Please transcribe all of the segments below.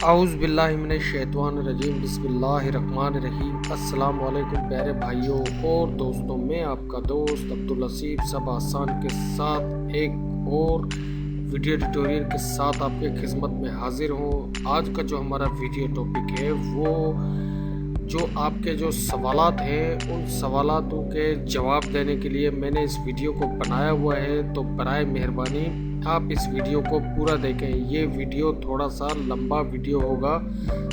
आउज़ बिल्लाहि मिनश शैतानिर रजीम बिस्मिल्लाहिर्रहमानिर्रहीम। अस्सलाम वालेकुम प्यारे भाइयों और दोस्तों, मैं आपका दोस्त अब्दुल लतीफ़ सबा आसान के साथ एक और वीडियो ट्यूटोरियल के साथ आपके खिदमत में हाजिर हूँ। आज का जो हमारा वीडियो टॉपिक है वो जो आपके जो सवालात हैं उन सवालातों के जवाब देने के लिए मैंने इस वीडियो को बनाया हुआ है। तो बराए मेहरबानी आप इस वीडियो को पूरा देखें। ये वीडियो थोड़ा सा लंबा वीडियो होगा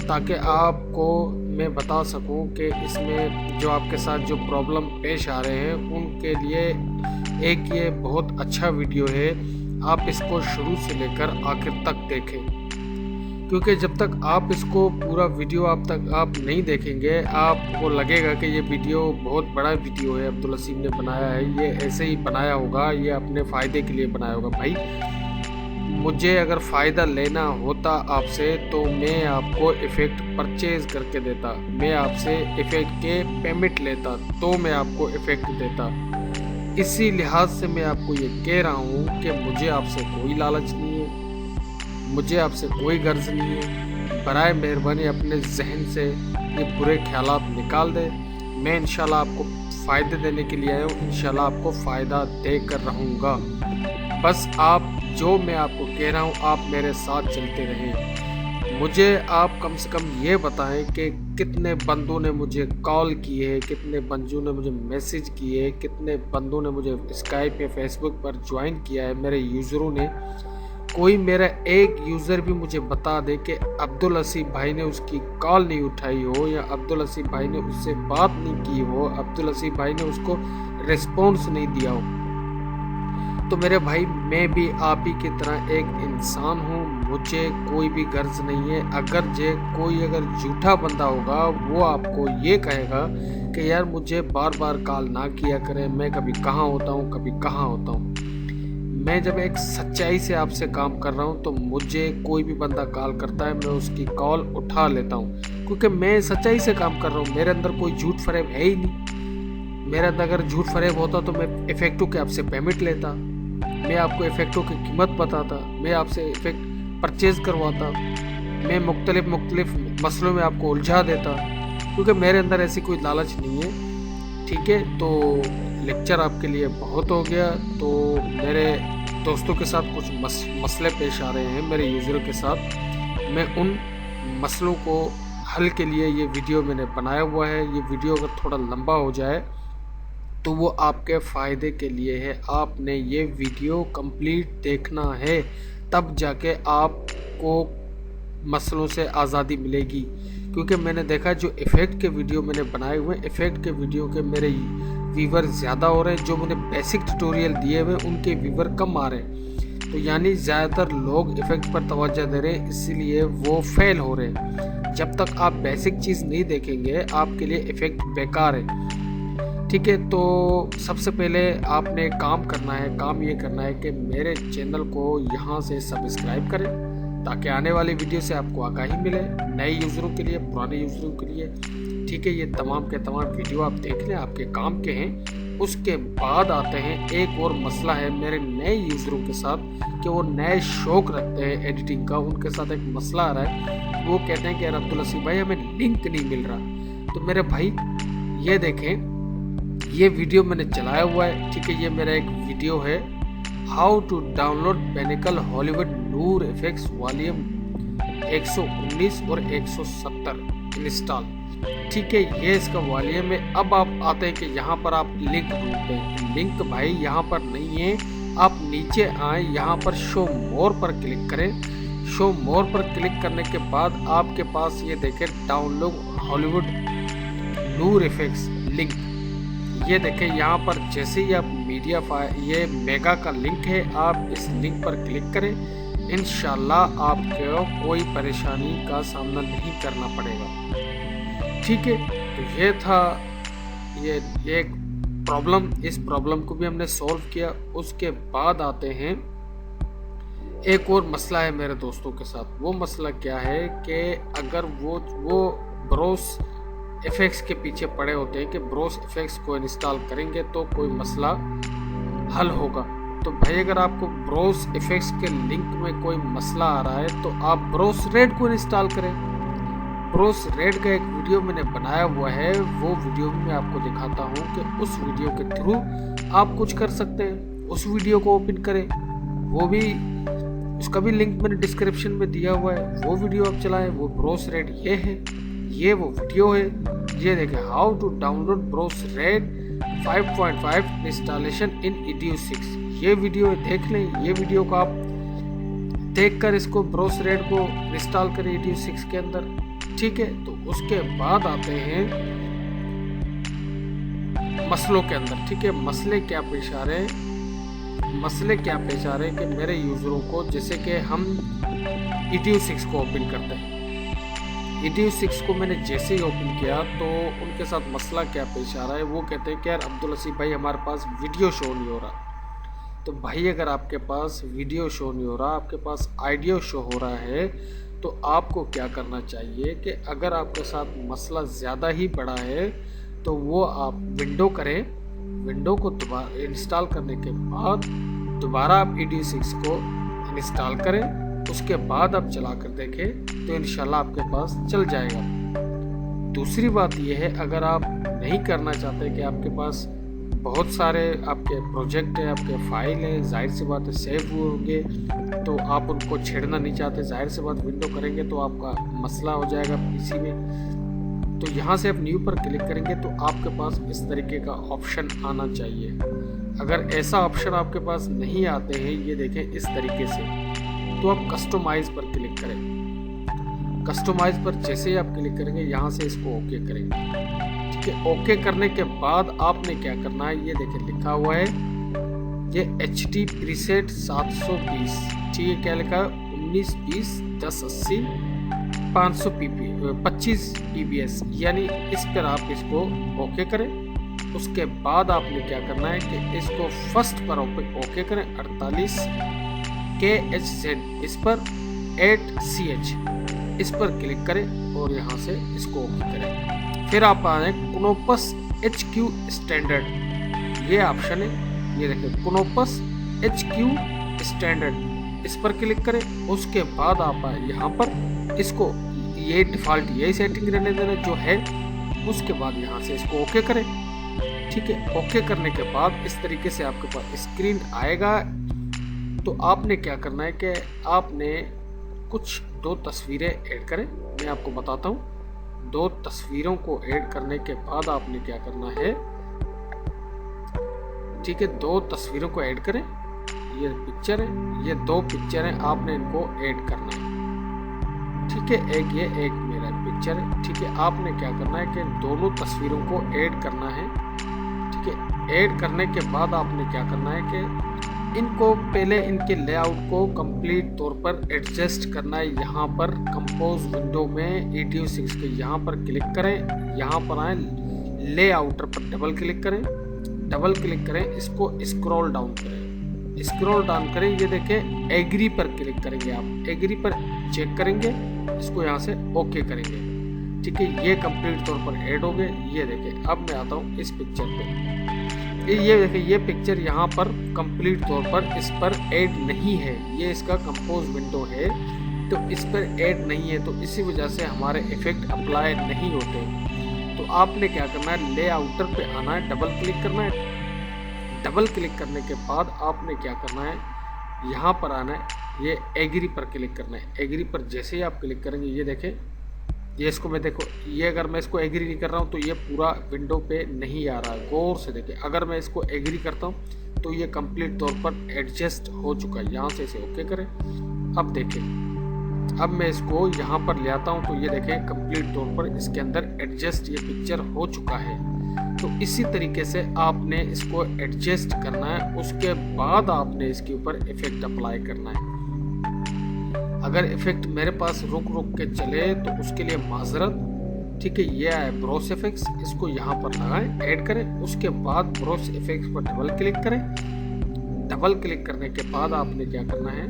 ताकि आपको मैं बता सकूं कि इसमें जो आपके साथ जो प्रॉब्लम पेश आ रहे हैं उनके लिए एक ये बहुत अच्छा वीडियो है। आप इसको शुरू से लेकर आखिर तक देखें, क्योंकि जब तक आप इसको पूरा वीडियो आप नहीं देखेंगे आपको लगेगा कि ये वीडियो बहुत बड़ा वीडियो है, अब्दुल लतीफ़ ने बनाया है, ये ऐसे ही बनाया होगा, ये अपने फ़ायदे के लिए बनाया होगा। भाई मुझे अगर फ़ायदा लेना होता आपसे तो मैं आपको इफ़ेक्ट परचेज़ करके देता, मैं आपसे इफ़ेक्ट के पेमेंट लेता तो मैं आपको इफ़ेक्ट देता। इसी लिहाज से मैं आपको ये कह रहा हूँ कि मुझे आपसे कोई लालच नहीं है, मुझे आपसे कोई गर्ज नहीं है। बराए मेहरबानी अपने जहन से ये बुरे ख्यालात निकाल दे। मैं इंशाल्लाह आपको फ़ायदे देने के लिए आया हूँ, इंशाल्लाह आपको फ़ायदा दे कर रहूँगा। बस आप जो मैं आपको कह रहा हूँ आप मेरे साथ चलते रहें। मुझे आप कम से कम ये बताएं कि कितने बंदों ने मुझे कॉल की है, कितने बंदों ने मुझे मैसेज किए है, कितने बंदों ने मुझे स्काइप पे फेसबुक पर ज्वाइन किया है मेरे यूज़रों ने। कोई मेरा एक यूज़र भी मुझे बता दे कि अब्दुल लतीफ़ भाई ने उसकी कॉल नहीं उठाई हो या अब्दुल लतीफ़ भाई ने उससे बात नहीं की हो, अब्दुल लतीफ़ भाई ने उसको रिस्पॉन्स नहीं दिया हो। तो मेरे भाई मैं भी आप ही की तरह एक इंसान हूँ, मुझे कोई भी गर्ज नहीं है। अगर झूठा बंदा होगा वो आपको ये कहेगा कि यार मुझे बार बार कॉल ना किया करें, मैं कभी कहाँ होता हूँ कभी कहाँ होता हूँ। मैं जब एक सच्चाई से आपसे काम कर रहा हूँ तो मुझे कोई भी बंदा कॉल करता है मैं उसकी कॉल उठा लेता हूँ, क्योंकि मैं सच्चाई से काम कर रहा हूँ। मेरे अंदर कोई झूठ फरेब है ही नहीं। मेरे अंदर अगर झूठ फरेब होता तो मैं इफेक्टों के आपसे पेमेंट लेता, मैं आपको इफेक्टों की कीमत बताता, मैं आपसे इफेक्ट परचेज करवाता, मैं मुख्तलिफ मसलों में आपको उलझा देता, क्योंकि मेरे अंदर ऐसी कोई लालच नहीं है। ठीक है, तो लेक्चर आपके लिए बहुत हो गया। तो मेरे दोस्तों के साथ कुछ मसले पेश आ रहे हैं मेरे यूज़रों के साथ, मैं उन मसलों को हल के लिए ये वीडियो मैंने बनाया हुआ है। ये वीडियो अगर थोड़ा लंबा हो जाए तो वो आपके फ़ायदे के लिए है। आपने ये वीडियो कंप्लीट देखना है, तब जाके आपको मसलों से आज़ादी मिलेगी। क्योंकि मैंने देखा जो इफ़ेक्ट के वीडियो मैंने बनाए हुए हैं, इफ़ेक्ट के वीडियो के मेरे व्यूवर ज़्यादा हो रहे हैं, जो मैंने बेसिक ट्यूटोरियल दिए हुए उनके व्यूवर कम आ रहे हैं। तो यानी ज़्यादातर लोग इफ़ेक्ट पर तवज्जो दे रहे हैं, इसीलिए वो फेल हो रहे हैं। जब तक आप बेसिक चीज़ नहीं देखेंगे आपके लिए इफ़ेक्ट बेकार है। ठीक है, तो सबसे पहले आपने काम करना है, काम ये करना है कि मेरे चैनल को यहाँ से सब्सक्राइब करें ताकि आने वाली वीडियो से आपको आगाही मिले, नए यूज़रों के लिए, पुराने यूज़रों के लिए। ठीक है, ये तमाम के तमाम वीडियो आप देख लें, आपके काम के हैं। उसके बाद आते हैं एक और मसला है मेरे नए यूज़रों के साथ कि वो नए शौक़ रखते हैं एडिटिंग का। उनके साथ एक मसला आ रहा है, वो कहते हैं कि यार अब्दुल लतीफ़ भाई हमें लिंक नहीं मिल रहा। तो मेरे भाई ये देखें, ये वीडियो मैंने चलाया हुआ है। ठीक है, ये मेरा एक वीडियो है, how to download Pinnacle Hollywood नूर इफेक्ट्स वॉल्यूम 119 और 170 इंस्टॉल। ठीक है, ये इसका वॉल्यूम है। अब आप आते हैं कि यहाँ पर आप लिंक ढूंढते हैं, लिंक भाई यहाँ पर नहीं है। आप नीचे आए, यहाँ पर शो मोर पर क्लिक करें। शो मोर पर क्लिक करने के बाद आपके पास ये देखें डाउनलोड हॉलीवुड नूर इफेक्ट्स लिंक। ये देखें यहाँ पर जैसे ही आप मीडिया फाइल, ये मेगा का लिंक है, आप इस लिंक पर क्लिक करें। इंशाल्लाह आपको कोई परेशानी का सामना नहीं करना पड़ेगा। ठीक है, तो ये था ये एक प्रॉब्लम, इस प्रॉब्लम को भी हमने सॉल्व किया। उसके बाद आते हैं एक और मसला है मेरे दोस्तों के साथ। वो मसला क्या है कि अगर वो ब्रोस इफेक्ट्स के पीछे पड़े होते हैं कि ब्रोस इफेक्ट्स को इंस्टॉल करेंगे तो कोई मसला हल होगा। तो भाई अगर आपको ब्रोस इफेक्ट्स के लिंक में कोई मसला आ रहा है तो आप ब्रोस रेड को इंस्टॉल करें। ब्रोस रेड का एक वीडियो मैंने बनाया हुआ है, वो वीडियो भी मैं आपको दिखाता हूँ कि उस वीडियो के थ्रू आप कुछ कर सकते हैं। उस वीडियो को ओपन करें, वो भी उसका भी लिंक मैंने डिस्क्रिप्शन में दिया हुआ है, वो वीडियो आप चलाएं। वो ब्रोस रेड ये है, ये वो वीडियो है। ये देखें, हाउ टू डाउनलोड ब्रोस रेड 5.5 इंस्टॉलेशन इन EDU6। ये वीडियो देख लें। ये वीडियो को आप देखकर इसको ब्रोस रेड को इंस्टॉल करें EDU6 के अंदर, ठीक है। तो उसके बाद आते हैं मसलों के अंदर, ठीक है। मसले क्या पेश आ रहे हैं कि मेरे यूजरों को, जैसे कि हम EDU6 को ओपन करते हैं। EDU6 को मैंने जैसे ही ओपन किया तो उनके साथ मसला क्या पेश आ रहा है, वो कहते हैं कि यार अब्दुल लसीफ भाई हमारे पास वीडियो शो नहीं हो रहा। तो भाई अगर आपके पास वीडियो शो नहीं हो रहा, आपके पास ऑडियो शो हो रहा है, तो आपको क्या करना चाहिए कि अगर आपके साथ मसला ज़्यादा ही बड़ा है तो वो आप विंडो करें। विंडो को दोबारा इंस्टॉल करने के बाद दोबारा आप EDU6 को इंस्टॉल करें। उसके बाद आप चला कर देखें तो इंशाल्लाह आपके पास चल जाएगा। दूसरी बात यह है, अगर आप नहीं करना चाहते कि आपके पास बहुत सारे आपके प्रोजेक्ट है, आपके फाइल है, जाहिर सी बात है सेव हुए होंगे, तो आप उनको छेड़ना नहीं चाहते, जाहिर सी बात विंडो करेंगे तो आपका मसला हो जाएगा पीसी में। तो यहाँ से आप न्यू पर क्लिक करेंगे तो आपके पास इस तरीके का ऑप्शन आना चाहिए। अगर ऐसा ऑप्शन आपके पास नहीं आते हैं, ये देखें इस तरीके से, तो आप कस्टमाइज पर क्लिक करें। कस्टमाइज पर जैसे ही आप क्लिक करेंगे, यहाँ से इसको ओके करेंगे, ठीक है। ओके करने के बाद आपने क्या करना है, ये देखिए लिखा हुआ है ये HD प्रीसेट 720, ठीक है। क्या लिखा है, 1920 1080 500 25 PBS, यानी इस पर आप इसको ओके करें। उसके बाद आपने क्या करना है कि इसको फर्स्ट पर ओके करें, 48 KHZ, इस पर 8CH, इस पर क्लिक करें और यहाँ से इसको ओके करें। फिर आप आए Knopus HQ स्टैंडर्ड, ये ऑप्शन है, ये देखिए Knopus HQ स्टैंडर्ड, इस पर क्लिक करें। उसके बाद आप आए यहाँ पर, इसको ये डिफ़ॉल्ट यही सेटिंग रहने देना जो है। उसके बाद यहाँ से इसको ओके करें, ठीक है। ओके करने के बाद इस तरीके से आपके पास स्क्रीन आएगा। तो आपने क्या करना है कि आपने कुछ 2 तस्वीरें ऐड करें, मैं आपको बताता हूँ। 2 तस्वीरों को ऐड करने के बाद आपने क्या करना है, ठीक है। 2 तस्वीरों को ऐड करें, ये पिक्चर है, ये 2 पिक्चर हैं, आपने इनको ऐड करना है, ठीक है। एक ये एक मेरा पिक्चर है, ठीक है। आपने क्या करना है कि दोनों तस्वीरों को ऐड करना है, ठीक है। ऐड करने के बाद आपने क्या करना है कि इनको पहले इनके लेआउट को कंप्लीट तौर पर एडजस्ट करना है। यहाँ पर कंपोज विंडो में EDU6 के यहाँ पर क्लिक करें, यहाँ पर आए लेआउटर पर डबल क्लिक करें, इसको स्क्रॉल डाउन करें, ये देखें एग्री पर क्लिक करेंगे। आप एग्री पर चेक करेंगे, इसको यहाँ से ओके करेंगे, ठीक है। ये कंप्लीट तौर पर ऐड हो गए। ये देखें, अब मैं आता हूँ इस पिक्चर पे, ये देखिए ये पिक्चर यहाँ पर कंप्लीट तौर पर इस पर ऐड नहीं है, ये इसका कंपोज विंडो है तो इस पर ऐड नहीं है, तो इसी वजह से हमारे इफेक्ट अप्लाई नहीं होते। तो आपने क्या करना है, लेआउटर पे आना है, डबल क्लिक करना है। डबल क्लिक करने के बाद आपने क्या करना है, यहाँ पर आना है, ये एग्री पर क्लिक करना है। एग्री पर जैसे ही आप क्लिक करेंगे, ये देखें, ये इसको मैं देखो, ये अगर मैं इसको एग्री नहीं कर रहा हूँ तो ये पूरा विंडो पे नहीं आ रहा है, गौर से देखें। अगर मैं इसको एग्री करता हूँ तो ये कंप्लीट तौर पर एडजस्ट हो चुका है। यहाँ से इसे ओके करें। अब देखें, अब मैं इसको यहाँ पर ले आता हूँ तो ये देखें कंप्लीट तौर पर इसके अंदर एडजस्ट ये पिक्चर हो चुका है। तो इसी तरीके से आपने इसको एडजस्ट करना है। उसके बाद आपने इसके ऊपर इफेक्ट अप्लाई करना है। अगर इफेक्ट मेरे पास रुक के चले तो उसके लिए माजरत, ठीक है। ये है ब्रोस इफेक्ट्स, इसको यहाँ पर लगाएं, ऐड करें। उसके बाद ब्रोस इफेक्ट्स पर डबल क्लिक करें। डबल क्लिक करने के बाद आपने क्या करना है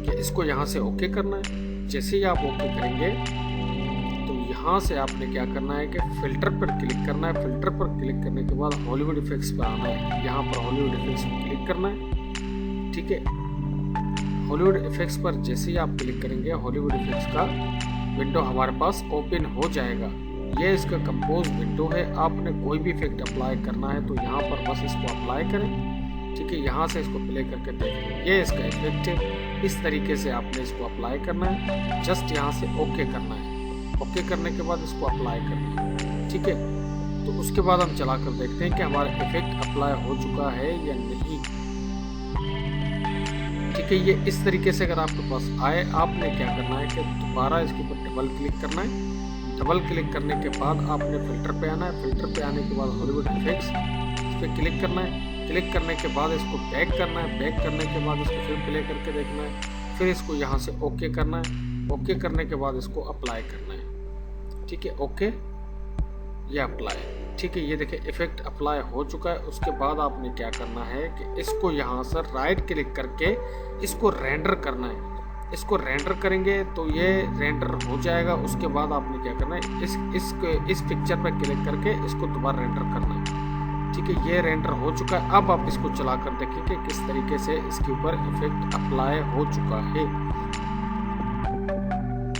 कि इसको यहाँ से ओके करना है। जैसे ही आप ओके करेंगे तो यहाँ से आपने क्या करना है कि फ़िल्टर पर क्लिक करना है। फ़िल्टर पर क्लिक करने के बाद हॉलीवुड इफेक्ट्स पर आना है। यहाँ पर हॉलीवुड इफेक्ट्स पर क्लिक करना है। ठीक है। हॉलीवुड इफेक्ट्स पर जैसे ही आप क्लिक करेंगे हॉलीवुड इफेक्ट्स का विंडो हमारे पास ओपन हो जाएगा। ये इसका कंपोज विंडो है। आपने कोई भी इफेक्ट अप्लाई करना है तो यहाँ पर बस इसको अप्लाई करें, ठीक है। यहाँ से इसको प्ले करके देख लें, ये इसका इफेक्ट है। इस तरीके से आपने इसको अप्लाई करना है। जस्ट यहाँ से ओके करना है। ओके करने के बाद इसको अप्लाई करना है, ठीक है। तो उसके बाद हम चला कर देखते हैं कि हमारा इफेक्ट अप्लाई हो चुका है या नहीं, ठीक है। ये इस तरीके से अगर आपके पास आए, आपने क्या करना है कि दोबारा इसके ऊपर डबल क्लिक करना है। डबल क्लिक करने के बाद आपने फिल्टर पे आना है। फिल्टर पे आने के बाद हॉलीवुड इफेक्ट्स इस पर क्लिक करना है। क्लिक करने के बाद इसको बैक करना है। बैक करने के बाद इसको फिर प्ले करके देखना है। फिर इसको यहाँ से ओके करना है। ओके करने के बाद इसको अप्लाई करना है, ठीक है। ओके, ये अप्लाई, ठीक है। ये देखिए इफेक्ट अप्लाई हो चुका है। उसके बाद आपने क्या करना है कि इसको यहाँ से राइट क्लिक करके इसको रेंडर करना है। इसको रेंडर करेंगे तो ये रेंडर हो जाएगा। उसके बाद आपने क्या करना है, इस पिक्चर पर क्लिक करके इसको दोबारा रेंडर करना है, ठीक है। ये रेंडर हो चुका है। अब आप इसको चला कर देखें कि किस तरीके से इसके ऊपर इफेक्ट अप्लाई हो चुका है।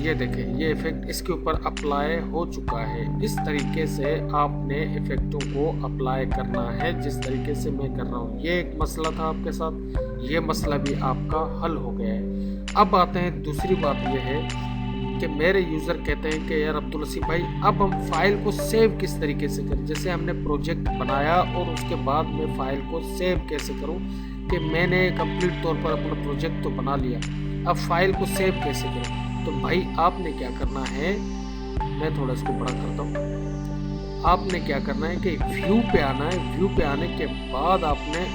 ये देखें, ये इफेक्ट इसके ऊपर अप्लाई हो चुका है। इस तरीके से आपने इफेक्टों को अप्लाई करना है जिस तरीके से मैं कर रहा हूँ। ये एक मसला था आपके साथ, ये मसला भी आपका हल हो गया है। अब आते हैं दूसरी बात ये है कि मेरे यूज़र कहते हैं कि यार अब्दुल लसीफ भाई, अब हम फाइल को सेव किस तरीके से करें। जैसे हमने प्रोजेक्ट बनाया और उसके बाद मैं फाइल को सेव कैसे करूं, कि मैंने कंप्लीट तौर पर अपना प्रोजेक्ट तो बना लिया, अब फाइल को सेव कैसे करूं। तो भाई आपने क्या करना है, मैं थोड़ा इसको बड़ा करता हूँ। आपने क्या करना है कि व्यू पे आना है। व्यू पे आने के बाद आपने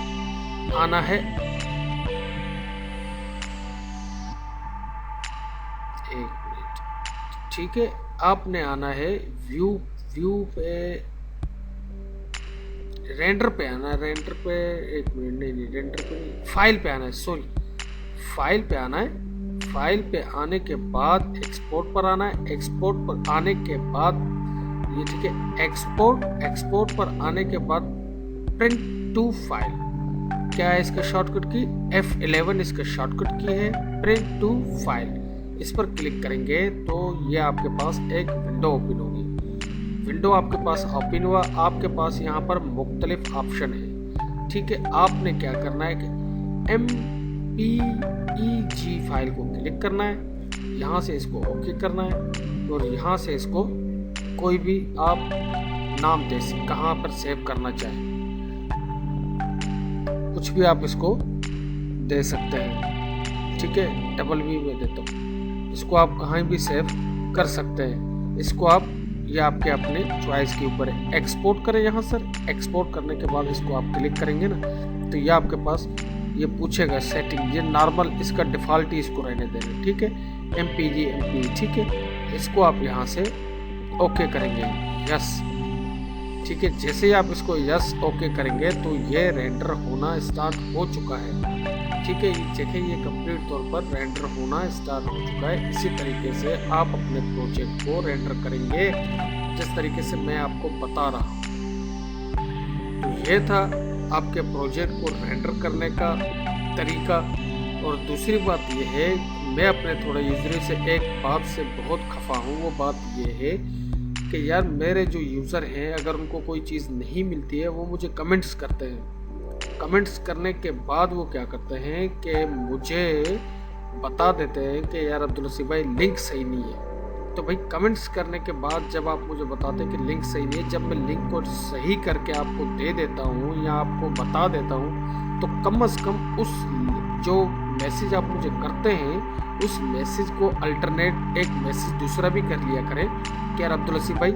आना है, एक मिनट, ठीक है। आपने आना है व्यू पे, रेंडर पे आना है। रेंडर पे, एक मिनट, नहीं रेंडर पे नहीं, फाइल पे आना है, सॉरी, फाइल पे आना है। फाइल पे आने के बाद एक्सपोर्ट पर आना है। एक्सपोर्ट पर आने के बाद ये, ठीक है, एक्सपोर्ट पर आने के बाद प्रिंट टू फाइल, क्या है इसका शॉर्टकट की, F11 इसका शॉर्टकट की है, प्रिंट टू फाइल। इस पर क्लिक करेंगे तो ये आपके पास एक विंडो ओपन होगी। विंडो आपके पास ओपन हुआ। आपके पास यहाँ पर मुख्तलिफ ऑप्शन है, ठीक है। आपने क्या करना है कि MPEG फाइल को क्लिक करना है। यहाँ से इसको ओके करना है और यहाँ से इसको कोई भी आप नाम दे सकते, कहाँ पर सेव करना चाहें, कुछ भी आप इसको दे सकते हैं, ठीक है। डबल वी में देता हूँ, इसको आप कहीं भी सेव कर सकते हैं। इसको आप, ये आपके अपने चॉइस के ऊपर है। एक्सपोर्ट करें यहाँ सर। एक्सपोर्ट करने के बाद इसको आप क्लिक करेंगे ना तो ये आपके पास ये पूछेगा सेटिंग, ये नॉर्मल इसका डिफ़ॉल्ट ही इसको रहने देना, ठीक है। MPG, ठीक है। इसको आप यहाँ से ओके करेंगे, यस, ठीक है। जैसे ही आप इसको यस ओके करेंगे तो ये रेंडर होना स्टार्ट हो चुका है, ठीक है। देखिए ये कंप्लीट तौर पर रेंडर होना स्टार्ट हो चुका है। इसी तरीके से आप अपने प्रोजेक्ट को रेंडर करेंगे जिस तरीके से मैं आपको बता रहा हूँ। तो ये था आपके प्रोजेक्ट को रेंडर करने का तरीका। और दूसरी बात ये है, मैं अपने थोड़े यूज़र से एक बात से बहुत खफा हूँ। वो बात ये है कि यार मेरे जो यूज़र हैं, अगर उनको कोई चीज़ नहीं मिलती है वो मुझे कमेंट्स करते हैं। कमेंट्स करने के बाद वो क्या करते हैं कि मुझे बता देते हैं कि यार अब्दुल लसीफ भाई लिंक सही नहीं है। तो भाई कमेंट्स करने के बाद जब आप मुझे बताते हैं कि लिंक सही नहीं है, जब मैं लिंक को सही करके आपको दे देता हूँ या आपको बता देता हूँ, तो कम से कम उस जो मैसेज आप मुझे करते हैं उस मैसेज को अल्टरनेट एक मैसेज दूसरा भी कर लिया करें कि यार अब्दुल लसीफ भाई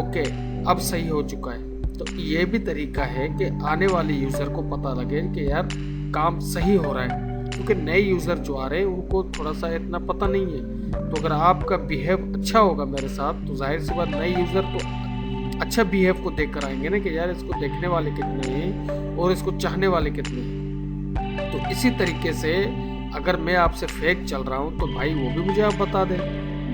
ओके अब सही हो चुका है। तो ये भी तरीका है कि आने वाले यूज़र को पता लगे कि यार काम सही हो रहा है, क्योंकि नए यूज़र जो आ रहे हैं उनको थोड़ा सा इतना पता नहीं है। तो अगर आपका बिहेव अच्छा होगा मेरे साथ तो जाहिर सी बात नए यूज़र तो अच्छा बिहेव को देख कर आएंगे ना कि यार इसको देखने वाले कितने हैं और इसको चाहने वाले कितने हैं। तो इसी तरीके से अगर मैं आपसे फेक चल रहा हूँ तो भाई वो भी मुझे आप बता दें।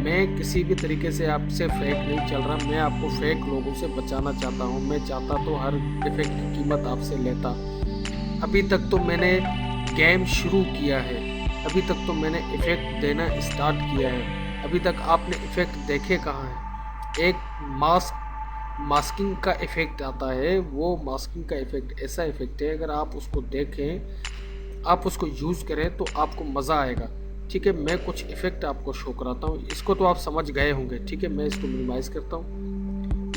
मैं किसी भी तरीके से आपसे फेक नहीं चल रहा, मैं आपको फेक लोगों से बचाना चाहता हूँ। मैं चाहता तो हर इफेक्ट की कीमत आपसे लेता। अभी तक तो मैंने गेम शुरू किया है, अभी तक तो मैंने इफ़ेक्ट देना स्टार्ट किया है, अभी तक आपने इफ़ेक्ट देखे कहाँ हैं। एक मास्किंग का इफ़ेक्ट आता है, वो मास्किंग का इफ़ेक्ट ऐसा इफ़ेक्ट है, अगर आप उसको देखें, आप उसको यूज़ करें तो आपको मज़ा आएगा। ठीक है, मैं कुछ इफ़ेक्ट आपको शो कराता हूँ, इसको तो आप समझ गए होंगे। ठीक है, मैं इसको मिनिमाइज़ करता हूँ,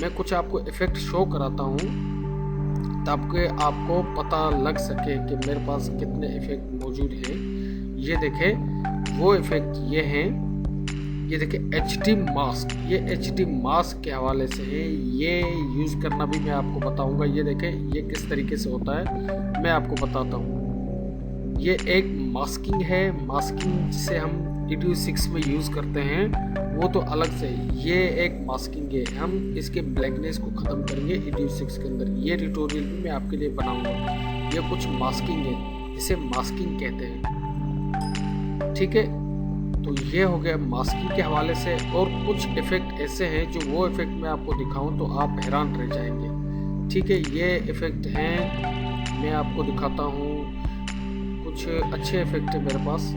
मैं कुछ आपको इफ़ेक्ट शो कराता हूँ ताकि आपको पता लग सके कि मेरे पास कितने इफ़ेक्ट मौजूद हैं। ये देखें, वो इफ़ेक्ट ये हैं, ये देखें HD मास्क, ये HD मास्क के हवाले से है, ये यूज़ करना भी मैं आपको बताऊंगा। ये देखें ये किस तरीके से होता है, मैं आपको बताता हूँ। ये एक मास्किंग है, मास्किंग से हम Edu 6 में यूज़ करते हैं, वो तो अलग से। ये एक मास्किंग है, हम इसके ब्लैकनेस को ख़त्म करेंगे Edu 6 के अंदर। ये ट्यूटोरियल भी मैं आपके लिए बनाऊंगा। ये कुछ मास्किंग है, इसे मास्किंग कहते हैं। ठीक है, तो ये हो गया मास्किंग के हवाले से। और कुछ इफ़ेक्ट ऐसे हैं जो वो इफ़ेक्ट मैं आपको दिखाऊं तो आप हैरान रह जाएंगे। ठीक है, ये इफ़ेक्ट हैं, मैं आपको दिखाता हूँ। कुछ अच्छे इफ़ेक्ट है मेरे पास,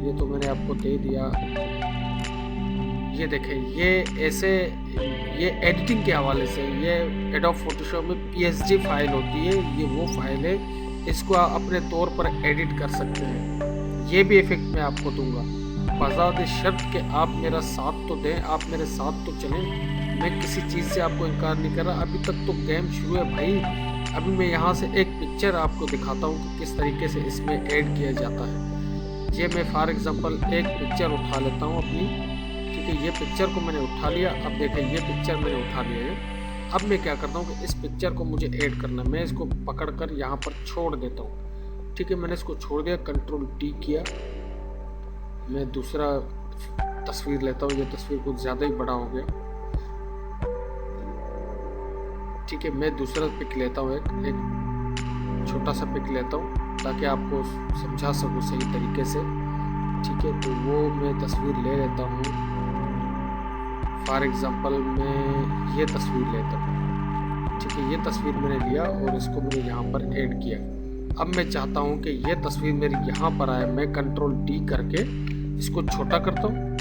ये तो मैंने आपको दे दिया। ये देखें, ये ऐसे, ये एडिटिंग के हवाले से, ये एडोब फोटोशॉप में PSD फाइल होती है, ये वो फाइल है, इसको आप अपने तौर पर एडिट कर सकते हैं। ये भी इफ़ेक्ट मैं आपको दूंगा, बज़ाद शर्त कि आप मेरा साथ तो दें, आप मेरे साथ तो चलें। मैं किसी चीज़ से आपको इनकार नहीं कर रहा, अभी तक तो गेम शुरू है भाई। अभी मैं यहाँ से एक पिक्चर आपको दिखाता हूँ कि किस तरीके से इसमें ऐड किया जाता है। ये मैं फॉर एग्ज़ाम्पल एक पिक्चर उठा लेता हूँ अपनी। ठीक है, ये पिक्चर को मैंने उठा लिया। अब देखें, ये पिक्चर मैंने उठा लिया है। अब मैं क्या करता हूँ कि इस पिक्चर को मुझे ऐड करना है, मैं इसको पकड़ कर यहाँ पर छोड़ देता हूँ। ठीक है, मैंने इसको छोड़ दिया, Ctrl+T किया। मैं दूसरा तस्वीर लेता हूँ, ये तस्वीर कुछ ज़्यादा ही बड़ा हो गया। ठीक है, मैं दूसरा पिक लेता हूँ, एक छोटा सा पिक लेता हूँ ताकि आपको समझा सकूँ सही तरीके से। ठीक है, तो वो मैं तस्वीर ले लेता हूँ। फॉर एग्ज़ाम्पल मैं ये तस्वीर लेता हूँ। ठीक है, ये तस्वीर मैंने लिया और इसको मैंने यहाँ पर ऐड किया। अब मैं चाहता हूँ कि ये तस्वीर मेरी यहाँ पर आए, मैं Ctrl+D करके इसको छोटा करता हूँ।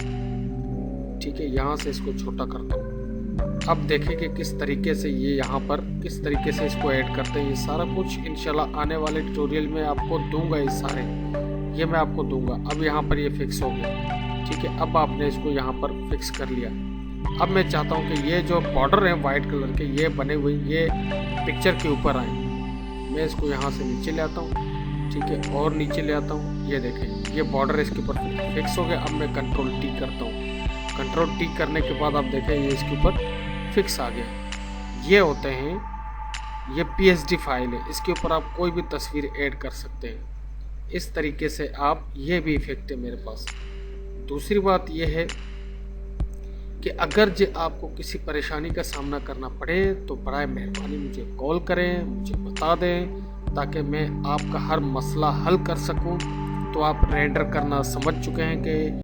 ठीक है, यहाँ से इसको छोटा करता हूँ। अब देखें कि किस तरीके से ये यहाँ पर किस तरीके से इसको ऐड करते हैं। ये सारा कुछ इंशाल्लाह आने वाले ट्यूटोरियल में आपको दूंगा, ये सारे ये मैं आपको दूंगा। अब यहाँ पर ये फिक्स हो गया। ठीक है, अब आपने इसको यहाँ पर फिक्स कर लिया। अब मैं चाहता हूँ कि ये जो बॉर्डर है वाइट कलर के, ये बने हुए, ये पिक्चर के ऊपर आए। मैं इसको यहाँ से नीचे ले आता हूँ। ठीक है, और नीचे ले आता हूँ। ये देखें, ये बॉर्डर इसके ऊपर फिक्स हो गया। अब मैं Ctrl+T करता हूँ। Ctrl+T करने के बाद आप देखें, ये इसके ऊपर फिक्स आ गया। ये होते हैं, ये PSD फाइल है, इसके ऊपर आप कोई भी तस्वीर ऐड कर सकते हैं। इस तरीके से आप, ये भी इफेक्ट है मेरे पास। दूसरी बात यह है कि अगर जो आपको किसी परेशानी का सामना करना पड़े तो बराए मेहरबानी मुझे कॉल करें, मुझे बता दें, ताकि मैं आपका हर मसला हल कर सकूं। तो आप रेंडर करना समझ चुके हैं कि